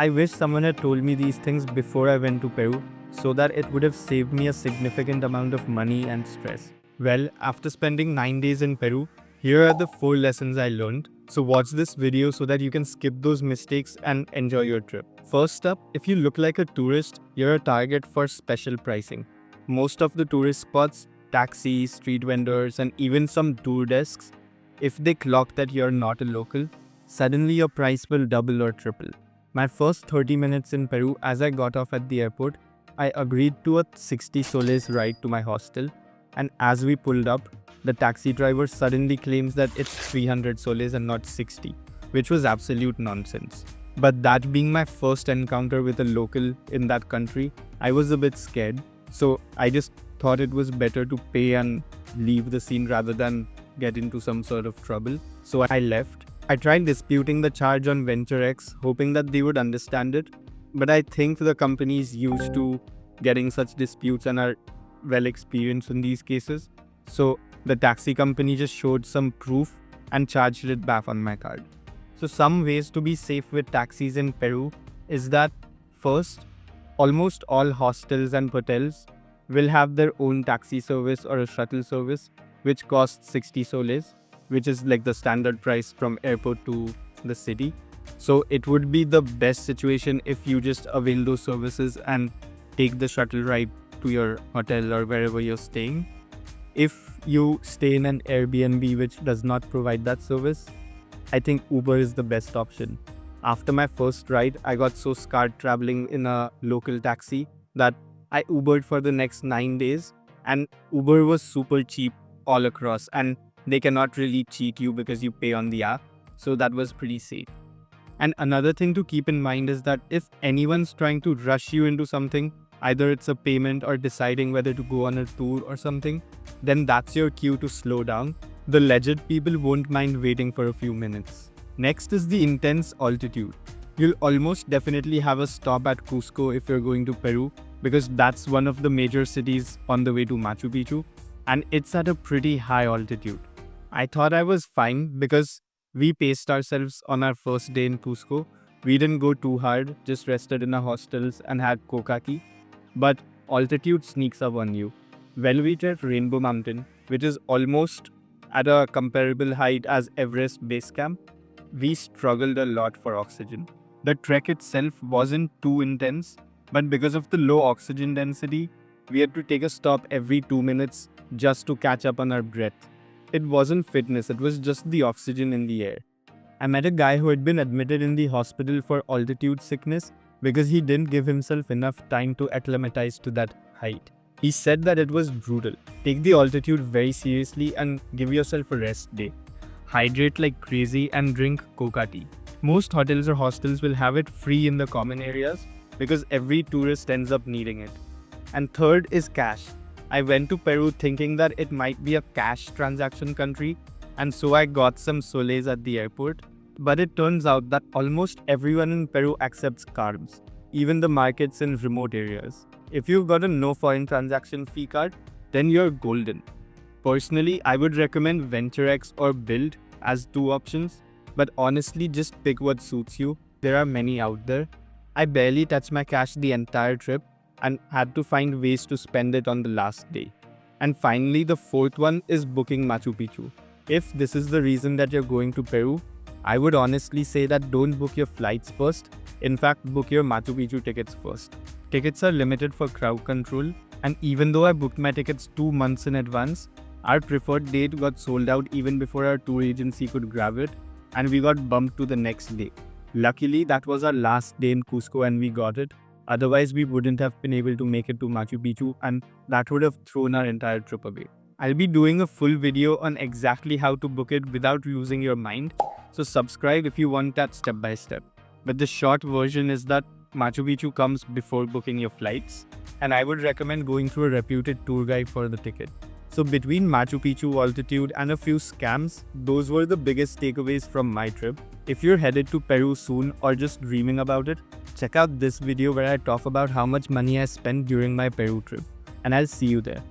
I wish someone had told me these things before I went to Peru so that it would have saved me a significant amount of money and stress. Well, after spending 9 days in Peru, here are the 4 lessons I learned. So watch this video so that you can skip those mistakes and enjoy your trip. First up, if you look like a tourist, you're a target for special pricing. Most of the tourist spots, taxis, street vendors, and even some tour desks, if they clock that you're not a local, suddenly your price will double or triple. My first 30 minutes in Peru, as I got off at the airport, I agreed to a 60 soles ride to my hostel, and as we pulled up, the taxi driver suddenly claims that it's 300 soles and not 60, which was absolute nonsense. But that being my first encounter with a local in that country, I was a bit scared, so I just thought it was better to pay and leave the scene rather than get into some sort of trouble. So I left. I tried disputing the charge on VentureX, hoping that they would understand it, but I think the company is used to getting such disputes and are well experienced in these cases. So the taxi company just showed some proof and charged it back on my card. So some ways to be safe with taxis in Peru is that first, almost all hostels and hotels will have their own taxi service or a shuttle service, which costs 60 soles, which is like the standard price from airport to the city. So it would be the best situation if you just avail those services and take the shuttle ride to your hotel or wherever you're staying. If you stay in an Airbnb which does not provide that service, I think Uber is the best option. After my first ride, I got so scarred traveling in a local taxi that I Ubered for the next 9 days, and Uber was super cheap all across, and they cannot really cheat you because you pay on the app, so that was pretty safe. And another thing to keep in mind is that if anyone's trying to rush you into something, either it's a payment or deciding whether to go on a tour or something, then that's your cue to slow down. The legit people won't mind waiting for a few minutes. Next is the intense altitude. You'll almost definitely have a stop at Cusco if you're going to Peru, because that's one of the major cities on the way to Machu Picchu, and it's at a pretty high altitude. I thought I was fine because we paced ourselves on our first day in Cusco. We didn't go too hard, just rested in our hostels and had kokaki. But altitude sneaks up on you. When we reached Rainbow Mountain, which is almost at a comparable height as Everest Base Camp, we struggled a lot for oxygen. The trek itself wasn't too intense, but because of the low oxygen density, we had to take a stop every 2 minutes just to catch up on our breath. It wasn't fitness, it was just the oxygen in the air. I met a guy who had been admitted in the hospital for altitude sickness because he didn't give himself enough time to acclimatize to that height. He said that it was brutal. Take the altitude very seriously and give yourself a rest day. Hydrate like crazy and drink coca tea. Most hotels or hostels will have it free in the common areas because every tourist ends up needing it. And third is cash. I went to Peru thinking that it might be a cash transaction country, and so I got some soles at the airport. But it turns out that almost everyone in Peru accepts cards, even the markets in remote areas. If you've got a no foreign transaction fee card, then you're golden. Personally, I would recommend VentureX or Build as 2 options, but honestly just pick what suits you. There are many out there. I barely touched my cash the entire trip and had to find ways to spend it on the last day. And finally, the 4th one is booking Machu Picchu. If this is the reason that you're going to Peru, I would honestly say that don't book your flights first. In fact, book your Machu Picchu tickets first. Tickets are limited for crowd control, and even though I booked my tickets 2 months in advance, our preferred date got sold out even before our tour agency could grab it, and we got bumped to the next day. Luckily, that was our last day in Cusco and we got it. Otherwise, we wouldn't have been able to make it to Machu Picchu, and that would have thrown our entire trip away. I'll be doing a full video on exactly how to book it without losing your mind, so subscribe if you want that step by step. But the short version is that Machu Picchu comes before booking your flights, and I would recommend going through a reputed tour guide for the ticket. So between Machu Picchu altitude and a few scams, those were the biggest takeaways from my trip. If you're headed to Peru soon or just dreaming about it, check out this video where I talk about how much money I spent during my Peru trip, and I'll see you there.